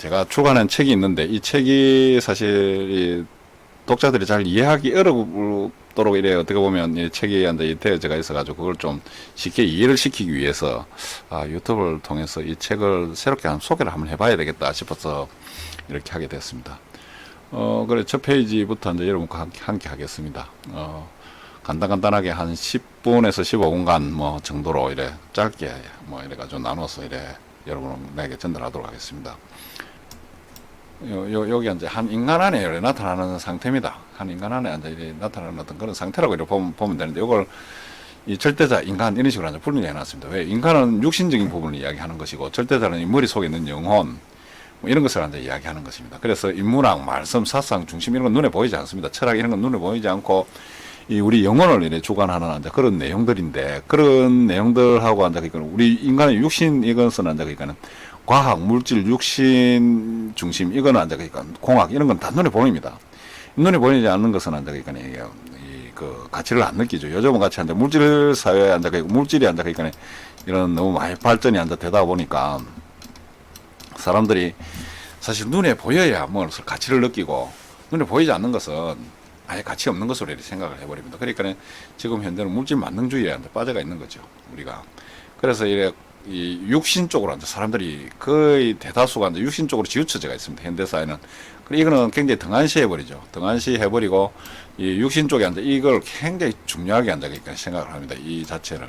제가 출간한 책이 있는데 이 책이 사실 독자들이 잘 이해하기 어렵도록 이래 어떻게 보면 이 책이 이제 되어져 있어가지고 그걸 좀 쉽게 이해를 시키기 위해서 유튜브를 통해서 이 책을 새롭게 소개를 한번 해봐야 되겠다 싶어서 이렇게 하게 됐습니다. 그래 첫 페이지부터 이제 여러분과 함께 하겠습니다. 간단하게 한 10분에서 15분간 뭐 정도로 이래 짧게 뭐 이래가지고 나눠서 이래 여러분에게 전달하도록 하겠습니다. 여기 이제 한 인간 안에 이렇게 나타나는 상태입니다. 한 인간 안에 이제 이렇게 나타나는 어떤 그런 상태라고 이렇게 보면 되는데, 이걸 이 절대자 인간 이런 식으로 이제 분리해 놨습니다. 왜? 인간은 육신적인 부분을 이야기하는 것이고, 절대자는 이 머릿속에 있는 영혼, 뭐 이런 것을 이제 이야기하는 것입니다. 그래서 인문학, 말씀, 사상, 중심 이런 건 눈에 보이지 않습니다. 철학 이런 건 눈에 보이지 않고, 이 우리 영혼을 이렇게 주관하는 이제 그런 내용들인데, 그런 내용들하고 이제 그러니까 우리 인간의 육신 이것은 이제 그러니까는 과학, 물질, 육신 중심 이거는 이제 그러니까 공학 이런 건 다 눈에 보입니다. 눈에 보이지 않는 것은 이제 그러니까 그 가치를 안 느끼죠. 요즘은 같이 이제 물질 사회에 앉아 물질이 앉아 그러니까 이런 너무 많이 발전이 앉아 되다 보니까 사람들이 사실 눈에 보여야 뭐 가치를 느끼고, 눈에 보이지 않는 것은 아예 가치 없는 것으로 이렇게 생각을 해버립니다. 그러니까 지금 현재는 물질 만능주의에 빠져가 있는 거죠, 우리가. 그래서 이 육신 쪽으로 이제 사람들이 거의 대다수가 이제 육신 쪽으로 치우쳐져 있습니다, 현대 사회는. 그리고 이거는 굉장히 등한시해버리죠. 등한시해버리고 이 육신 쪽에 이제 이걸 굉장히 중요하게 그러니까 생각을 합니다, 이 자체를.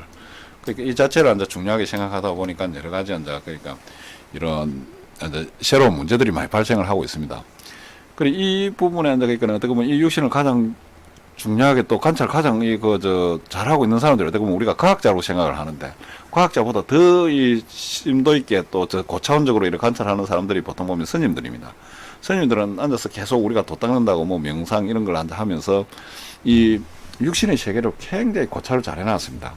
그러니까 이 자체를 이제 중요하게 생각하다 보니까 여러 가지 이제 그러니까 이런 이제 새로운 문제들이 많이 발생을 하고 있습니다. 그리고 이 부분에 이제 그러니까 어떻게 보면 이 육신을 가장 중요하게 또 관찰 가장 잘하고 있는 사람들이 어떻게 보면 우리가 과학자로 생각을 하는데, 과학자보다 더 이 심도 있게 또 고차원적으로 이렇게 관찰하는 사람들이 보통 보면 스님들입니다. 스님들은 앉아서 계속 우리가 도 닦는다고 뭐 명상 이런 걸 하면서 이 육신의 세계를 굉장히 고찰을 잘 해놨습니다.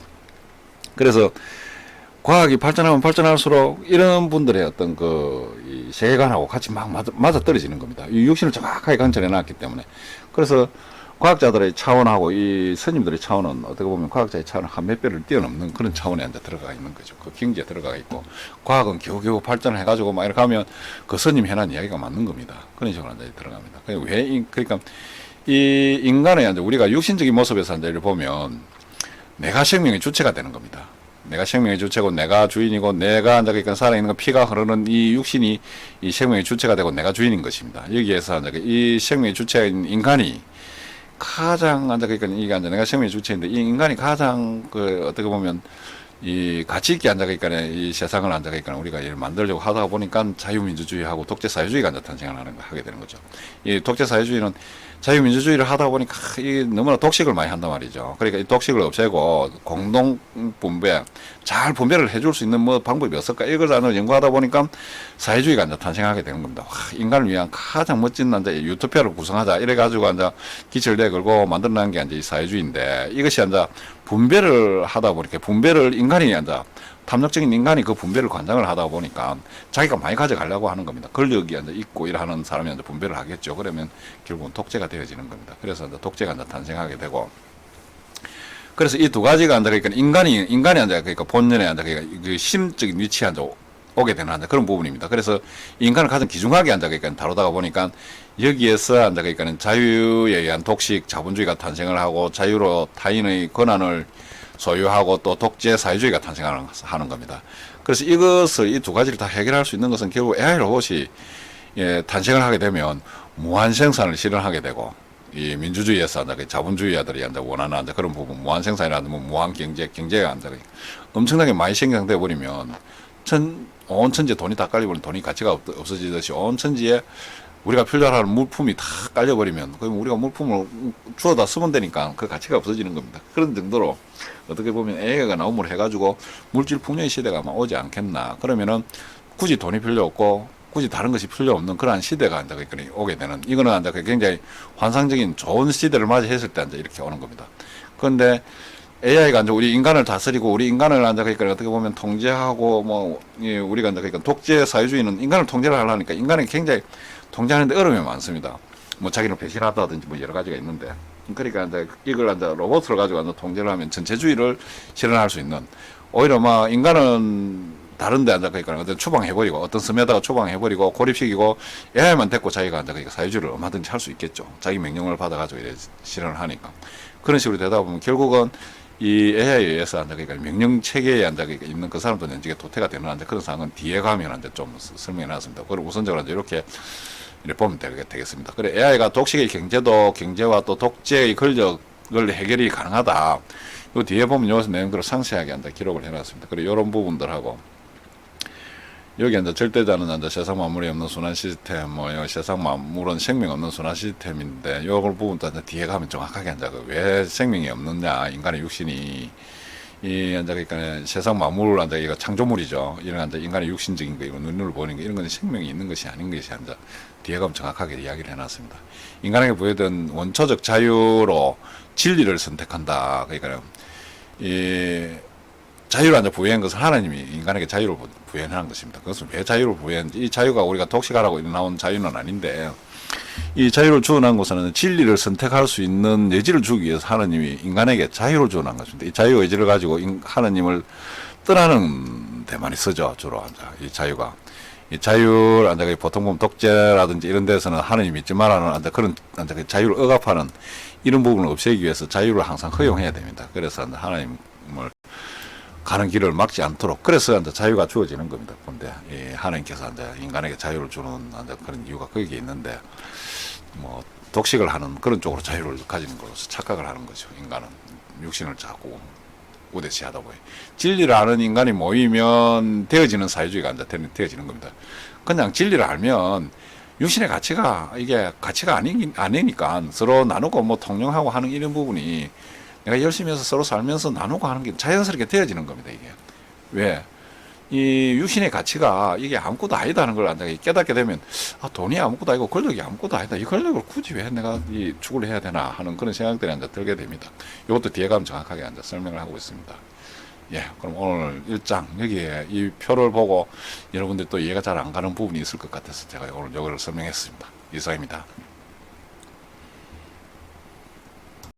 그래서 과학이 발전하면 발전할수록 이런 분들의 어떤 이 세계관하고 같이 막 맞아 떨어지는 겁니다. 이 육신을 정확하게 관찰해 놨기 때문에. 그래서 과학자들의 차원하고 이 스님들의 차원은 어떻게 보면 과학자의 차원을 한 몇 배를 뛰어넘는 그런 차원에 이제 들어가 있는 거죠. 그 경지에 들어가 있고, 과학은 겨우겨우 발전을 해가지고 막 이렇게 하면 그 스님 해난 이야기가 맞는 겁니다. 그런 식으로 이제 들어갑니다. 그러니까 이 인간의 이제 우리가 육신적인 모습에서 이제 보면 내가 생명의 주체가 되는 겁니다. 내가 생명의 주체고 내가 주인이고, 내가 이제 그러니까 살아있는 거 피가 흐르는 이 육신이 이 생명의 주체가 되고 내가 주인인 것입니다. 여기에서 이제 이 생명의 주체인 인간이 가장 그러니까 이게 내가 생명의 주체인데, 이 인간이 가장 어떻게 보면 이 가치 있게 그러니까 이 세상을 그러니까 우리가 만들려고 하다 보니까 자유민주주의하고 독재사회주의가 탄생을 하게 되는 거죠. 이 독재사회주의는 자유민주주의를 하다 보니까 이 너무나 독식을 많이 한단 말이죠. 그러니까 이 독식을 없애고 공동 분배, 잘 분배를 해줄 수 있는 뭐 방법이 없을까, 이걸 연구하다 보니까 사회주의가 이제 탄생하게 되는 겁니다. 인간을 위한 가장 멋진 이제 유토피아를 구성하자 이래가지고 이제 기철 내걸고 만들어낸 게 이제 이 사회주의인데, 이것이 이제 분배를 하다 보니까 분배를 인간이 이제 탐욕적인 인간이 그 분배를 관장을 하다 보니까 자기가 많이 가져가려고 하는 겁니다. 권력이 이제 있고 이러는 사람이 이제 분배를 하겠죠. 그러면 결국은 독재가 되어지는 겁니다. 그래서 이제 독재가 이제 탄생하게 되고, 그래서 이 두 가지가 이제 그러니까 인간이 이제 그러니까 본연의 이제 그러니까 그 심적인 위치에 이제 오게 되는 이제 그런 부분입니다. 그래서 인간을 가장 귀중하게 이제 그러니까 다루다가 보니까 여기에서 이제 그러니까 자유에 의한 독식 자본주의가 탄생을 하고, 자유로 타인의 권한을 소유하고 또 독재 사회주의가 탄생하는 겁니다. 그래서 이것을 이 두 가지를 다 해결할 수 있는 것은 결국 AI 로봇이 탄생을 하게 되면 무한 생산을 실현하게 되고, 이 민주주의에서 자본주의자들이 원하는 그런 부분, 무한 생산이라든지 무한 경제가 엄청나게 많이 생산돼 버리면 온 천지에 돈이 다 깔려버리면 돈이 가치가 없어지듯이 온 천지에 우리가 필요하는 물품이 다 깔려버리면 그럼 우리가 물품을 주워다 쓰면 되니까 그 가치가 없어지는 겁니다. 그런 정도로 어떻게 보면 AI가 나옴을 해가지고 물질 풍요의 시대가 막 오지 않겠나. 그러면은 굳이 돈이 필요 없고 굳이 다른 것이 필요 없는 그러한 시대가 이제 오게 되는, 이거는 이제 굉장히 환상적인 좋은 시대를 맞이했을 때 이제 이렇게 오는 겁니다. 그런데 AI가 이제 우리 인간을 다스리고 우리 인간을 이제 그러니까 어떻게 보면 통제하고 뭐 우리가 이제 그러니까 독재 사회주의는 인간을 통제를 하려니까 인간이 굉장히 통제하는데 어려움이 많습니다. 뭐 자기를 배신하다든지 뭐 여러 가지가 있는데, 그러니까 이제 이걸 이제 로봇을 가지고 이제 통제를 하면 전체주의를 실현할 수 있는, 오히려 막 인간은 다른데 앉아 그러니까 어떤 추방해버리고 어떤 섬에다가 추방해버리고 고립시키고 AI만 데리고 자기가 앉아 그러니까 사회주의를 얼마든지 할 수 있겠죠. 자기 명령을 받아가지고 이래 실현을 하니까 그런 식으로 되다 보면 결국은 이 AI에 의해서 앉아 그러니까 명령 체계에 앉아 그러니까 있는 그 사람도 연직에 도태가 되는 앉아 그런 상황은 뒤에 가면 앉아 좀 설명해놨습니다. 그리고 우선적으로 앉아 이렇게 보면 되겠습니다. 그래 AI가 독식의 경제도 경제와 또 독재의 권력을 해결이 가능하다. 요 뒤에 보면 요 내용들을 상세하게 한다 기록을 해놨습니다. 그리고 이런 부분들하고 여기 이제 절대자는 이제 세상 만물이 없는 순환 시스템, 뭐 세상 만물은 생명 없는 순환 시스템인데 요걸 부분도 이제 뒤에 가면 정확하게 이제 왜 생명이 없느냐 인간의 육신이 이 이제 그러니까 세상 만물 이제 이거 창조물이죠. 이런 이제 인간의 육신적인 거 이거 눈으로 보는 거 이런 건 생명이 있는 것이 아닌 것이 이제 뒤에 가면 정확하게 이야기를 해놨습니다. 인간에게 부여된 원초적 자유로 진리를 선택한다. 그러니까 이 자유를 이제 부여한 것은 하나님이 인간에게 자유를 부여한 것입니다. 그것은 왜 자유를 부여했는지 이 자유가 우리가 독식하라고 나온 자유는 아닌데 이 자유를 주어난 것은 진리를 선택할 수 있는 여지를 주기 위해서 하나님이 인간에게 자유를 주어난 것입니다. 이 자유 의지를 가지고 하나님을 떠나는 데만이 쓰죠. 주로 이 자유가. 이 자유를 보통 보면 독재라든지 이런 데서는 하나님 믿지 말라는 그런 자유를 억압하는 이런 부분을 없애기 위해서 자유를 항상 허용해야 됩니다. 그래서 하나님을 가는 길을 막지 않도록 그래서 이제 자유가 주어지는 겁니다. 근데 하나님께서 이제 인간에게 자유를 주는 그런 이유가 거기에 있는데 뭐 독식을 하는 그런 쪽으로 자유를 가지는 것으로서 착각을 하는 거죠. 인간은 육신을 자꾸 우대시하다 보니 진리를 아는 인간이 모이면 되어지는 사회주의가 이제 되어지는 겁니다. 그냥 진리를 알면 육신의 가치가 이게 가치가 아니니까 서로 나누고 뭐 통용하고 하는 이런 부분이 내가 열심히 해서 서로 살면서 나누고 하는 게 자연스럽게 되어지는 겁니다, 이게. 왜? 이 육신의 가치가 이게 아무것도 아니다는 걸 깨닫게 되면, 아, 돈이 아무것도 아니고 권력이 아무것도 아니다. 이 권력을 굳이 왜 내가 이 추구를 해야 되나 하는 그런 생각들이 이제 들게 됩니다. 이것도 뒤에 가면 정확하게 이제 설명을 하고 있습니다. 예, 그럼 오늘 1장, 여기에 이 표를 보고 여러분들 또 이해가 잘 안 가는 부분이 있을 것 같아서 제가 오늘 이거를 설명했습니다. 이상입니다.